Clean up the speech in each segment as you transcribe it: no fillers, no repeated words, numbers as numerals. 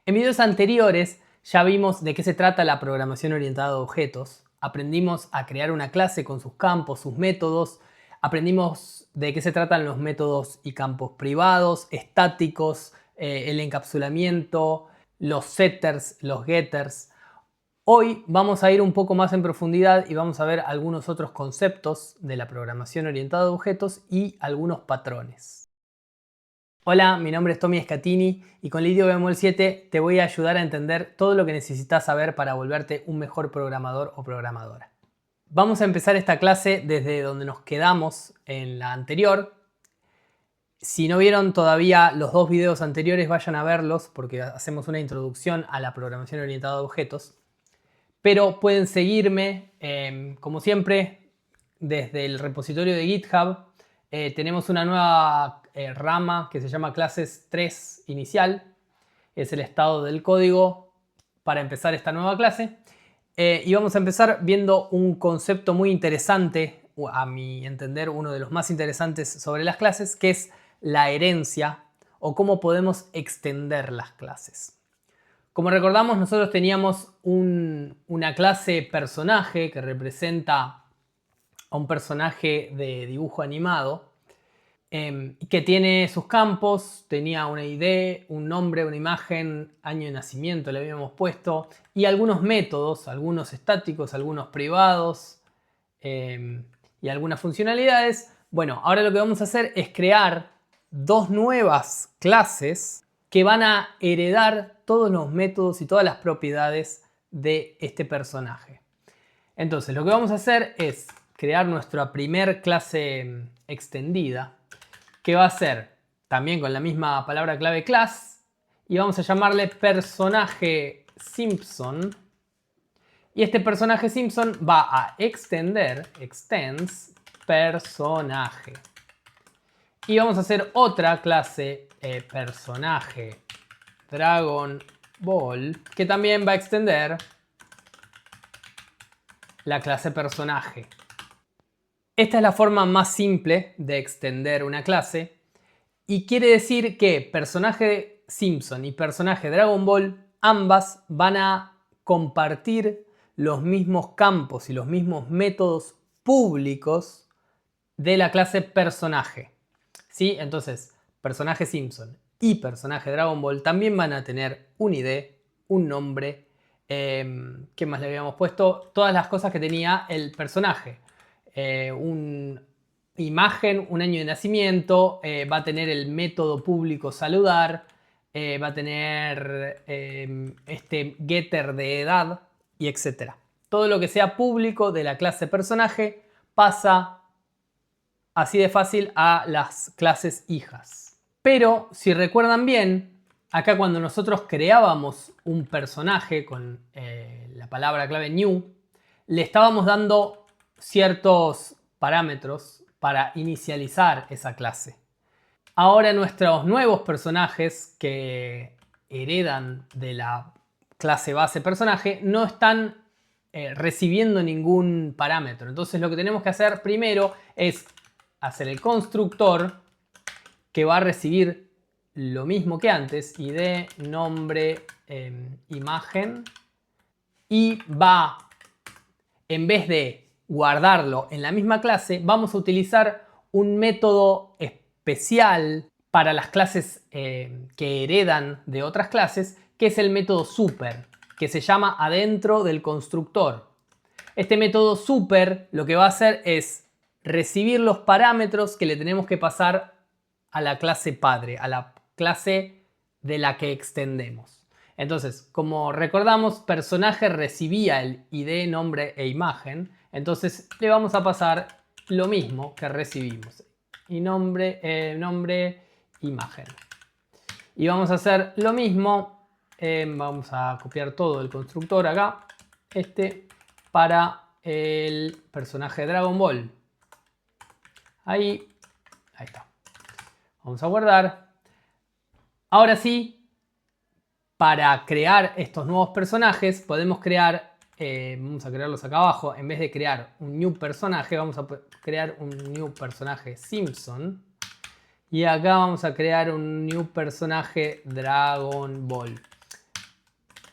En videos anteriores ya vimos de qué se trata la programación orientada a objetos. Aprendimos a crear una clase con sus campos, sus métodos. Aprendimos de qué se tratan los métodos y campos privados, estáticos, el encapsulamiento, los setters, los getters. Hoy vamos a ir un poco más en profundidad y vamos a ver algunos otros conceptos de la programación orientada a objetos y algunos patrones. Hola, mi nombre es Tommy Scatini y con Lidio Bemol 7 te voy a ayudar a entender todo lo que necesitas saber para volverte un mejor programador o programadora. Vamos a empezar esta clase desde donde nos quedamos en la anterior. Si no vieron todavía los dos videos anteriores, vayan a verlos porque hacemos una introducción a la programación orientada a objetos. Pero pueden seguirme, como siempre, desde el repositorio de GitHub. Tenemos una nueva rama que se llama clases 3 inicial. Es el estado del código para empezar esta nueva clase. Y vamos a empezar viendo un concepto muy interesante, a mi entender uno de los más interesantes sobre las clases, que es la herencia o cómo podemos extender las clases. Como recordamos, nosotros teníamos una clase personaje que representa a un personaje de dibujo animado que tiene sus campos, tenía una ID, un nombre, una imagen, año de nacimiento le habíamos puesto y algunos métodos, algunos estáticos, algunos privados y algunas funcionalidades. Bueno, ahora lo que vamos a hacer es crear dos nuevas clases que van a heredar todos los métodos y todas las propiedades de este personaje. Entonces, lo que vamos a hacer es crear nuestra primer clase extendida, que va a ser también con la misma palabra clave class, y vamos a llamarle personaje Simpson. Y este personaje Simpson va a extender, extends, personaje. Y vamos a hacer otra clase personaje Dragon Ball, que también va a extender la clase personaje. Esta es la forma más simple de extender una clase y quiere decir que personaje Simpson y personaje Dragon Ball ambas van a compartir los mismos campos y los mismos métodos públicos de la clase personaje. ¿Sí? Entonces, personaje Simpson y personaje Dragon Ball también van a tener un ID, un nombre, ¿qué más le habíamos puesto? Todas las cosas que tenía el personaje. Una imagen, un año de nacimiento, va a tener el método público saludar, va a tener este getter de edad y etc. Todo lo que sea público de la clase personaje pasa así de fácil a las clases hijas. Pero si recuerdan bien, acá cuando nosotros creábamos un personaje con la palabra clave new, le estábamos dando ciertos parámetros para inicializar esa clase. Ahora nuestros nuevos personajes que heredan de la clase base personaje no están recibiendo ningún parámetro. Entonces lo que tenemos que hacer primero es hacer el constructor que va a recibir lo mismo que antes, id, nombre, imagen, y va, en vez de guardarlo en la misma clase, vamos a utilizar un método especial para las clases que heredan de otras clases, que es el método super, que se llama adentro del constructor. Este método super lo que va a hacer es recibir los parámetros que le tenemos que pasar a la clase padre, a la clase de la que extendemos. Entonces, como recordamos, personaje recibía el ID, nombre e imagen. Entonces le vamos a pasar lo mismo que recibimos. Y nombre, imagen. Y vamos a hacer lo mismo. Vamos a copiar todo el constructor acá. Para el personaje de Dragon Ball. Ahí está. Vamos a guardar. Ahora sí, para crear estos nuevos personajes, podemos crear, vamos a crearlos acá abajo, en vez de crear un new personaje, vamos a crear un new personaje Simpson. Y acá vamos a crear un new personaje Dragon Ball.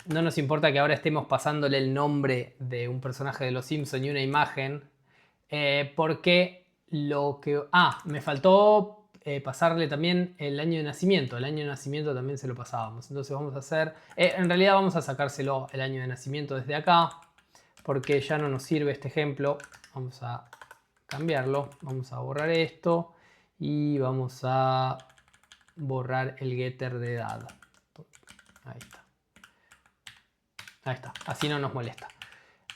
no nos importa que ahora estemos pasándole el nombre de un personaje de los Simpsons y una imagen, porque lo que... me faltó pasarle también el año de nacimiento. El año de nacimiento también se lo pasábamos. Entonces vamos a hacer... en realidad vamos a sacárselo el año de nacimiento desde acá, porque ya no nos sirve este ejemplo. Vamos a cambiarlo. Vamos a borrar esto y vamos a borrar el getter de edad. Ahí está. Ahí está. Así no nos molesta.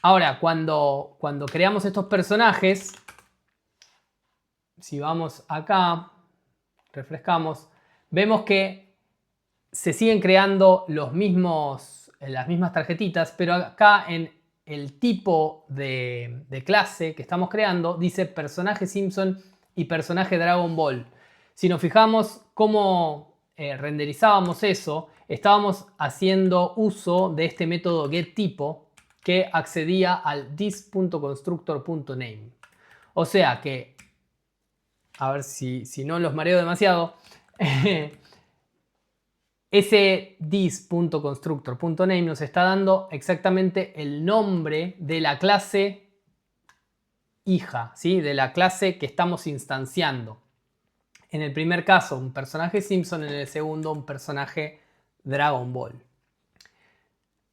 Ahora, cuando creamos estos personajes, si vamos acá, refrescamos, vemos que se siguen creando las mismas tarjetitas, pero acá en el tipo de clase que estamos creando dice personaje Simpson y personaje Dragon Ball. Si nos fijamos cómo renderizábamos eso, estábamos haciendo uso de este método getTypo que accedía al this.constructor.name. O sea que, a ver si no los mareo demasiado, ese this.constructor.name nos está dando exactamente el nombre de la clase hija, ¿sí? De la clase que estamos instanciando. En el primer caso, un personaje Simpson, en el segundo, un personaje Dragon Ball.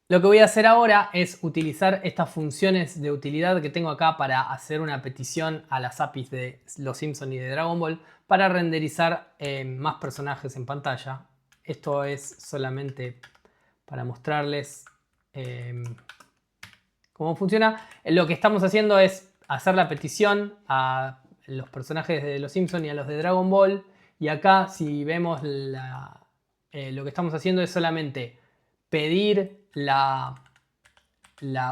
Lo que voy a hacer ahora es utilizar estas funciones de utilidad que tengo acá para hacer una petición a las APIs de los Simpsons y de Dragon Ball para renderizar más personajes en pantalla. Esto es solamente para mostrarles cómo funciona. Lo que estamos haciendo es hacer la petición a los personajes de los Simpsons y a los de Dragon Ball. Y acá, si vemos lo que estamos haciendo es solamente pedir la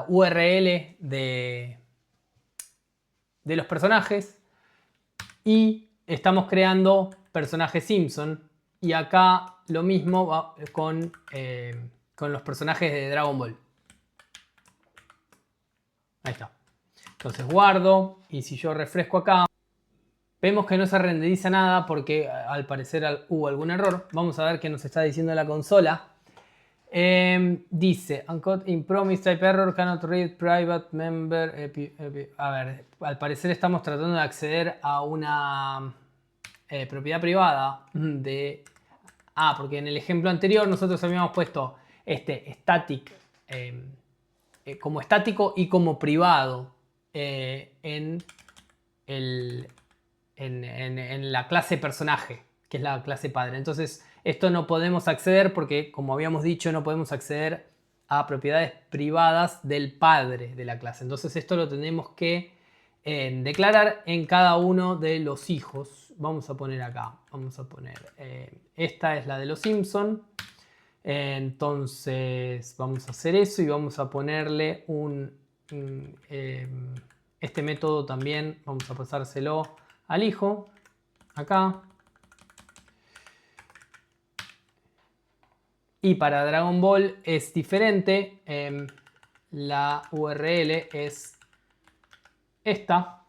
URL de los personajes y estamos creando personajes Simpson. Y acá lo mismo va con los personajes de Dragon Ball. Ahí está. Entonces guardo y si yo refresco acá, vemos que no se renderiza nada porque al parecer hubo algún error. Vamos a ver qué nos está diciendo la consola. Dice, uncaught in promise type error, cannot read private member. A ver, al parecer estamos tratando de acceder a una propiedad privada de... porque en el ejemplo anterior nosotros habíamos puesto static como estático y como privado en la clase personaje, que es la clase padre. Entonces esto no podemos acceder porque, como habíamos dicho, no podemos acceder a propiedades privadas del padre de la clase. Entonces esto lo tenemos que declarar en cada uno de los hijos. Vamos a poner acá, vamos a poner, esta es la de los Simpson. Entonces vamos a hacer eso y vamos a ponerle este método también, vamos a pasárselo al hijo, acá. Y para Dragon Ball es diferente, la URL es esta.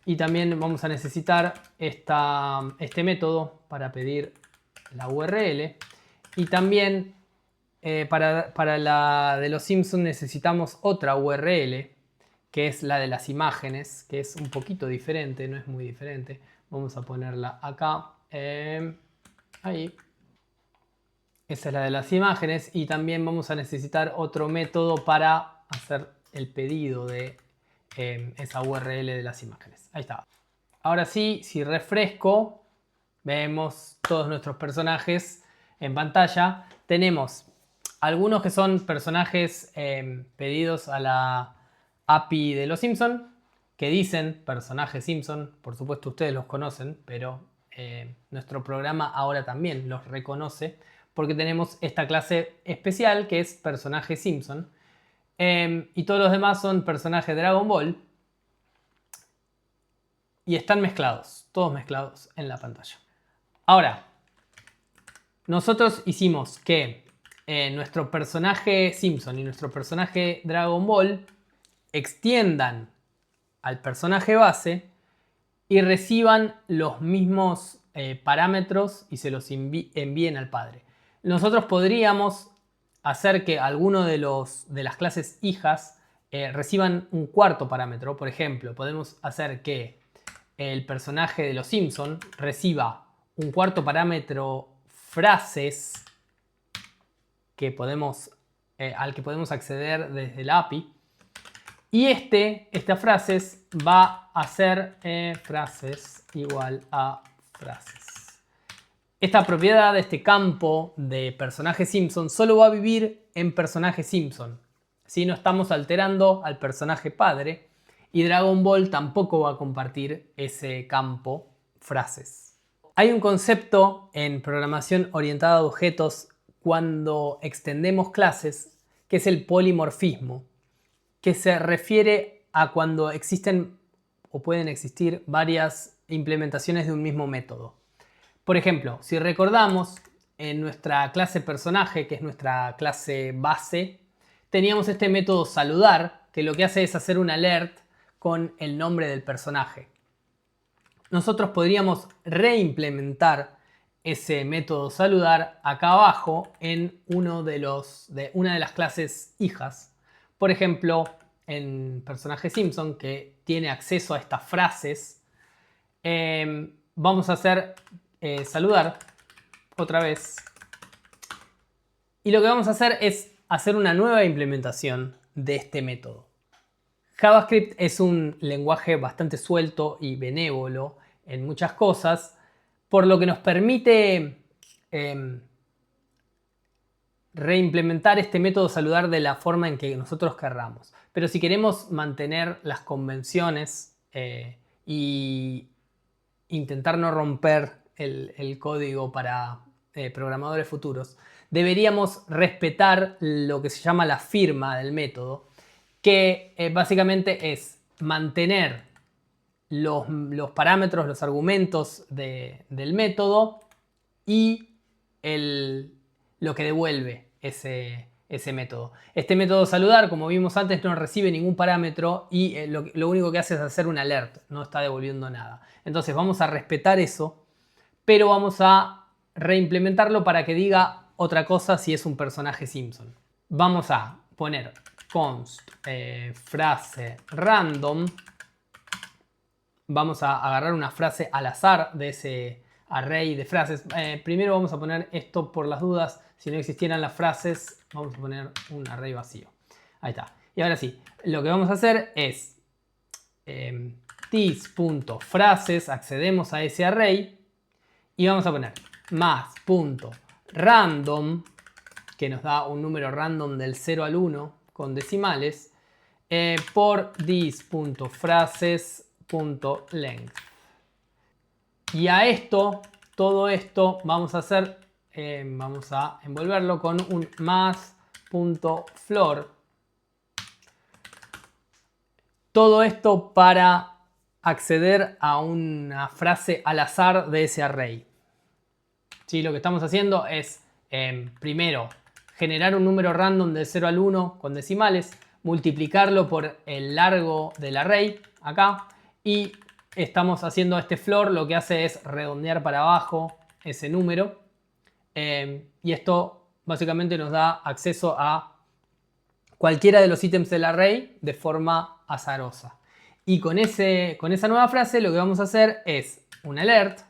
Y también vamos a necesitar este método para pedir la URL. Y también para la de los Simpsons necesitamos otra URL, que es la de las imágenes, que es un poquito diferente, no es muy diferente. Vamos a ponerla acá. Ahí. Esa es la de las imágenes. Y también vamos a necesitar otro método para hacer el pedido de esa URL de las imágenes. Ahí está. Ahora sí, si refresco, vemos todos nuestros personajes en pantalla. Tenemos algunos que son personajes pedidos a la API de los Simpson, que dicen personaje Simpson. Por supuesto ustedes los conocen, pero nuestro programa ahora también los reconoce porque tenemos esta clase especial que es personaje Simpson. Y todos los demás son personajes Dragon Ball. Y están mezclados, todos mezclados en la pantalla. Ahora, nosotros hicimos que nuestro personaje Simpson y nuestro personaje Dragon Ball extiendan al personaje base y reciban los mismos parámetros y se los envíen al padre. Nosotros podríamos hacer que alguno de las clases hijas reciban un cuarto parámetro. Por ejemplo, podemos hacer que el personaje de los Simpson reciba un cuarto parámetro frases que al que podemos acceder desde la API. Y esta frases va a ser frases igual a frases. Esta propiedad de este campo de personaje Simpson solo va a vivir en personaje Simpson. Si no estamos alterando al personaje padre, y Dragon Ball tampoco va a compartir ese campo frases. Hay un concepto en programación orientada a objetos cuando extendemos clases que es el polimorfismo, que se refiere a cuando existen o pueden existir varias implementaciones de un mismo método. Por ejemplo, si recordamos, en nuestra clase personaje, que es nuestra clase base, teníamos este método saludar, que lo que hace es hacer un alert con el nombre del personaje. Nosotros podríamos reimplementar ese método saludar acá abajo en una de las clases hijas. Por ejemplo, en personaje Simpson, que tiene acceso a estas frases, vamos a hacer saludar otra vez. Y lo que vamos a hacer es hacer una nueva implementación de este método. JavaScript es un lenguaje bastante suelto y benévolo en muchas cosas, por lo que nos permite reimplementar este método saludar de la forma en que nosotros querramos. Pero si queremos mantener las convenciones y intentar no romper el código para programadores futuros, deberíamos respetar lo que se llama la firma del método, que básicamente es mantener los parámetros, los argumentos del método y lo que devuelve ese método. Este método saludar, como vimos antes, no recibe ningún parámetro y lo único que hace es hacer un alert, no está devolviendo nada. Entonces vamos a respetar eso, pero vamos a reimplementarlo para que diga otra cosa si es un personaje Simpson. Vamos a poner const frase random. Vamos a agarrar una frase al azar de ese array de frases. Primero vamos a poner esto por las dudas. Si no existieran las frases, vamos a poner un array vacío. Ahí está. Y ahora sí, lo que vamos a hacer es this.frases, accedemos a ese array y vamos a poner más.random, que nos da un número random del 0 al 1 con decimales, por this.frases.length. Y a todo esto vamos a hacer, vamos a envolverlo con un más.floor. Todo esto para acceder a una frase al azar de ese array. ¿Sí? Lo que estamos haciendo es, primero, generar un número random del 0 al 1 con decimales, multiplicarlo por el largo del array, acá, y estamos haciendo este floor, lo que hace es redondear para abajo ese número, y esto básicamente nos da acceso a cualquiera de los ítems del array de forma azarosa. Y con esa nueva frase lo que vamos a hacer es un alert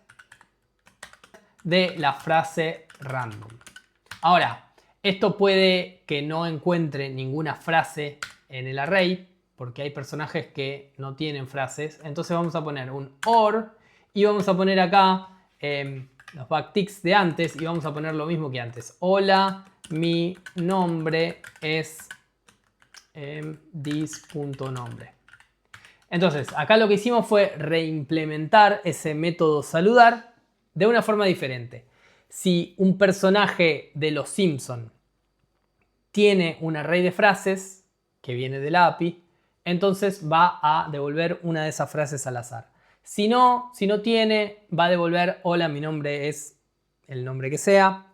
de la frase random. Ahora, esto puede que no encuentre ninguna frase en el array, porque hay personajes que no tienen frases. Entonces vamos a poner un OR y vamos a poner acá los backticks de antes y vamos a poner lo mismo que antes. Hola, mi nombre es this.nombre. Entonces, acá lo que hicimos fue reimplementar ese método saludar de una forma diferente. Si un personaje de los Simpson tiene un array de frases que viene de la API, entonces va a devolver una de esas frases al azar. Si no tiene, va a devolver hola, mi nombre es el nombre que sea,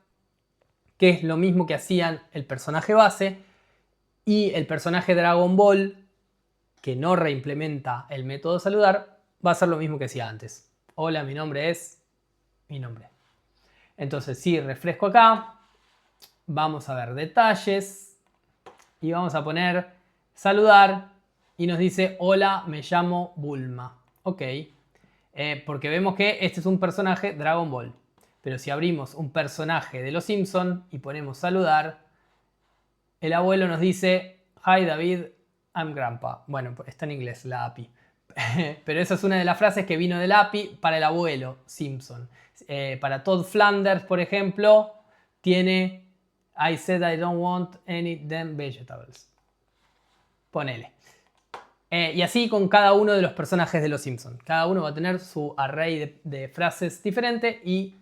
que es lo mismo que hacían el personaje base y el personaje Dragon Ball, que no reimplementa el método saludar, va a hacer lo mismo que hacía antes. Hola, mi nombre es mi nombre. Entonces, si refresco acá, vamos a ver detalles y vamos a poner saludar y nos dice hola, me llamo Bulma. Ok, porque vemos que este es un personaje Dragon Ball. Pero si abrimos un personaje de Los Simpson y ponemos saludar, el abuelo nos dice hi David, I'm Grandpa. Bueno, está en inglés la API. Pero esa es una de las frases que vino del API para el abuelo Simpson. Para Todd Flanders, por ejemplo, tiene I said I don't want any damn vegetables. Ponele. Y así con cada uno de los personajes de Los Simpsons. Cada uno va a tener su array de frases diferente y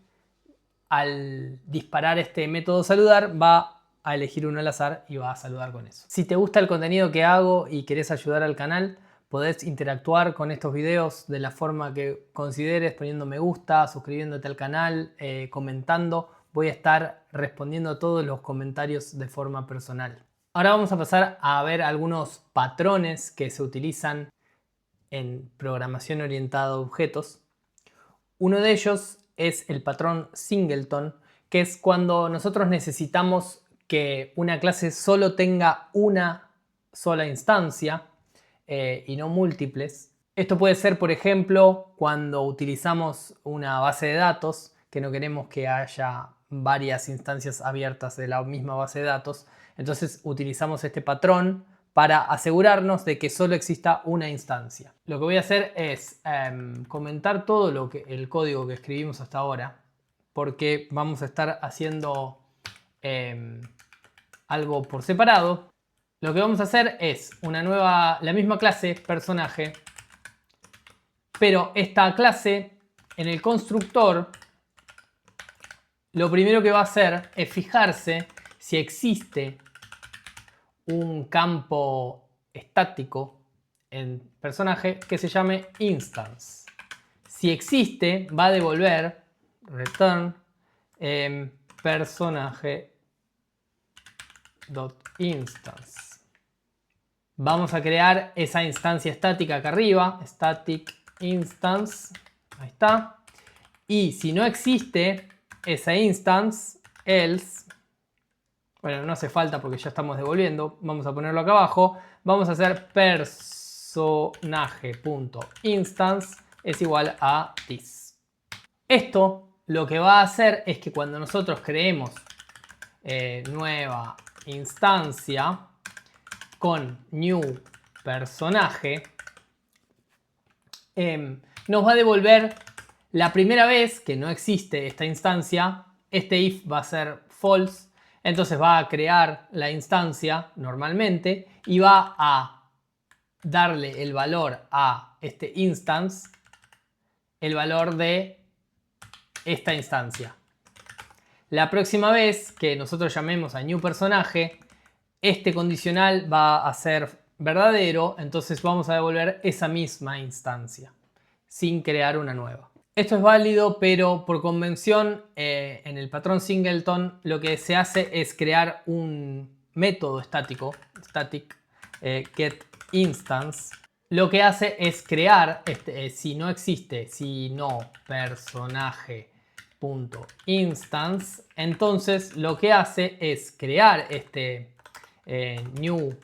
al disparar este método saludar va a elegir uno al azar y va a saludar con eso. Si te gusta el contenido que hago y querés ayudar al canal, podés interactuar con estos videos de la forma que consideres, poniendo me gusta, suscribiéndote al canal, comentando. Voy a estar respondiendo todos los comentarios de forma personal. Ahora vamos a pasar a ver algunos patrones que se utilizan en programación orientada a objetos. Uno de ellos es el patrón singleton, que es cuando nosotros necesitamos que una clase solo tenga una sola instancia y no múltiples. Esto puede ser, por ejemplo, cuando utilizamos una base de datos, que no queremos que haya varias instancias abiertas de la misma base de datos. Entonces utilizamos este patrón para asegurarnos de que solo exista una instancia. Lo que voy a hacer es comentar todo el código que escribimos hasta ahora, porque vamos a estar haciendo algo por separado. Lo que vamos a hacer es la misma clase personaje, pero esta clase en el constructor lo primero que va a hacer es fijarse si existe un campo estático en personaje que se llame instance. Si existe, va a devolver return personaje.instance. Vamos a crear esa instancia estática acá arriba, static instance, ahí está. Y si no existe esa instance, else, bueno, no hace falta porque ya estamos devolviendo, vamos a ponerlo acá abajo, vamos a hacer personaje.instance es igual a this. Esto lo que va a hacer es que cuando nosotros creemos nueva instancia con new personaje, nos va a devolver la primera vez que no existe esta instancia. Este if va a ser false, entonces va a crear la instancia normalmente y va a darle el valor a este instance, el valor de esta instancia. La próxima vez que nosotros llamemos a new personaje, este condicional va a ser verdadero, entonces vamos a devolver esa misma instancia sin crear una nueva. Esto es válido, pero por convención en el patrón singleton lo que se hace es crear un método estático, static getInstance. Lo que hace es crear, si no existe, si no personaje.instance, entonces lo que hace es crear este new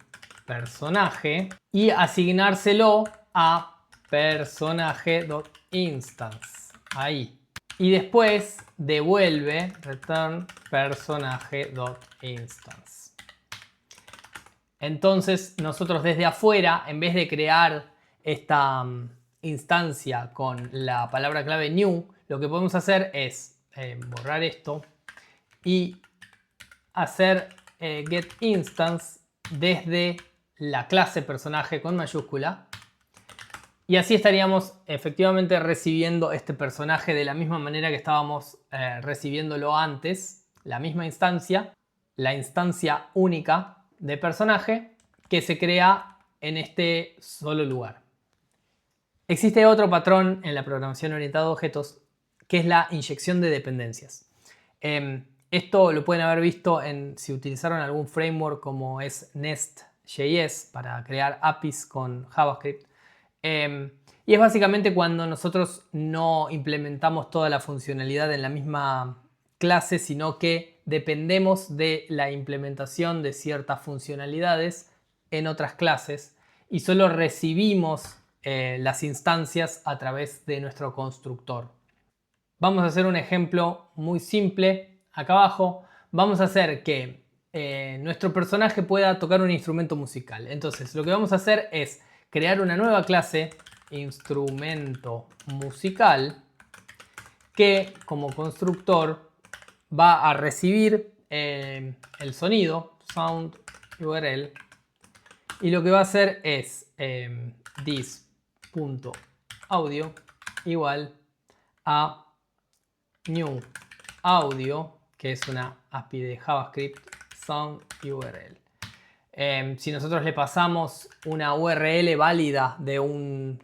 personaje y asignárselo a personaje.instance. Ahí. Y después devuelve return personaje.instance. Entonces nosotros desde afuera, en vez de crear esta instancia con la palabra clave new, lo que podemos hacer es borrar esto y hacer getInstance desde la clase personaje con mayúscula. Y así estaríamos efectivamente recibiendo este personaje de la misma manera que estábamos recibiéndolo antes, la misma instancia, la instancia única de personaje que se crea en este solo lugar. Existe otro patrón en la programación orientada a objetos que es la inyección de dependencias. Esto lo pueden haber visto si utilizaron algún framework como es Nest.js para crear APIs con JavaScript. Y es básicamente cuando nosotros no implementamos toda la funcionalidad en la misma clase, sino que dependemos de la implementación de ciertas funcionalidades en otras clases y solo recibimos las instancias a través de nuestro constructor. Vamos a hacer un ejemplo muy simple. Acá abajo vamos a hacer que nuestro personaje pueda tocar un instrumento musical. Entonces lo que vamos a hacer es crear una nueva clase, instrumento musical, que como constructor va a recibir el sonido, sound URL, y lo que va a hacer es this.audio igual a new audio, que es una API de JavaScript, sound URL. Si nosotros le pasamos una URL válida de un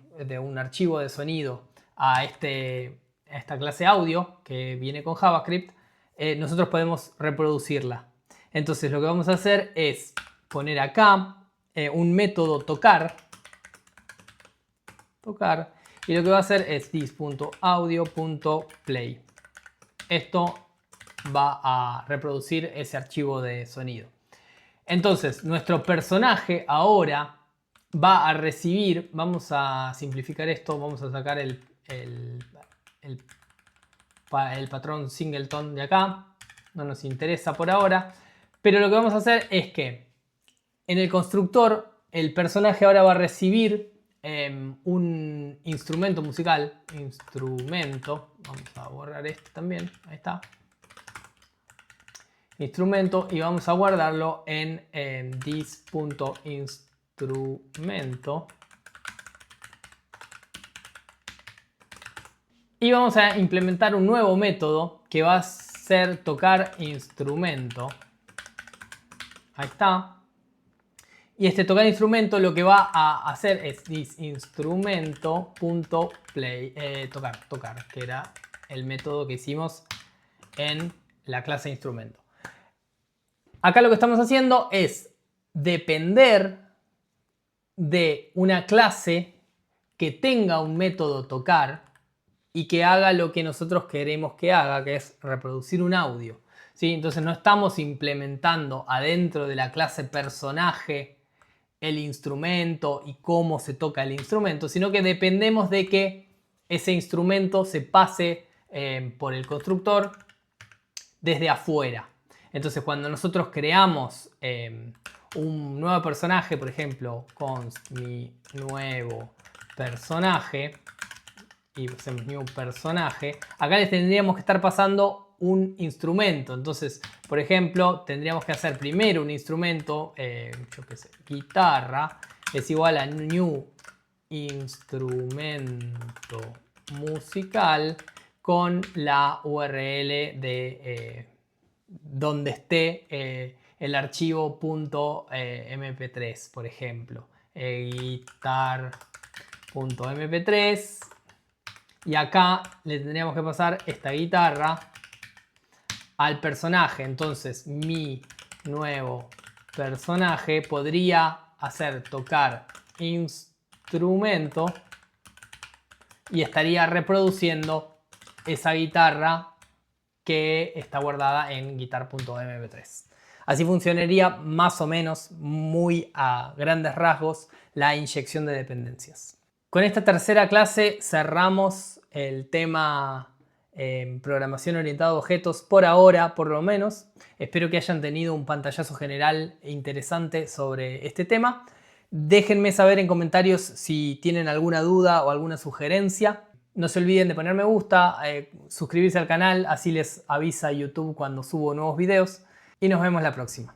archivo de sonido a esta clase audio que viene con JavaScript, nosotros podemos reproducirla. Entonces lo que vamos a hacer es poner acá un método tocar, y lo que va a hacer es this.audio.play. Esto va a reproducir ese archivo de sonido. Entonces nuestro personaje ahora va a recibir, vamos a simplificar esto, vamos a sacar el patrón singleton de acá, no nos interesa por ahora, pero lo que vamos a hacer es que en el constructor el personaje ahora va a recibir un instrumento musical, vamos a borrar este también, ahí está, instrumento, y vamos a guardarlo en this.instrumento. Y vamos a implementar un nuevo método que va a ser tocar instrumento. Ahí está. Y este tocar instrumento lo que va a hacer es thisinstrumento.play, tocar, que era el método que hicimos en la clase instrumento. Acá lo que estamos haciendo es depender de una clase que tenga un método tocar y que haga lo que nosotros queremos que haga, que es reproducir un audio, ¿sí? Entonces no estamos implementando adentro de la clase personaje el instrumento y cómo se toca el instrumento, sino que dependemos de que ese instrumento se pase por el constructor desde afuera. Entonces cuando nosotros creamos un nuevo personaje, por ejemplo, const mi nuevo personaje, y hacemos new personaje, acá les tendríamos que estar pasando un instrumento. Entonces, por ejemplo, tendríamos que hacer primero un instrumento, yo qué sé, guitarra, es igual a new instrumento musical con la URL de donde esté el archivo .mp3, por ejemplo, guitar.mp3, y acá le tendríamos que pasar esta guitarra al personaje. Entonces mi nuevo personaje podría hacer tocar instrumento y estaría reproduciendo esa guitarra que está guardada en guitar.mp3. Así funcionaría más o menos, muy a grandes rasgos, la inyección de dependencias. Con esta tercera clase cerramos el tema programación orientada a objetos por ahora, por lo menos. Espero que hayan tenido un pantallazo general interesante sobre este tema. Déjenme saber en comentarios si tienen alguna duda o alguna sugerencia. No se olviden de poner me gusta, suscribirse al canal, así les avisa YouTube cuando subo nuevos videos. Y nos vemos la próxima.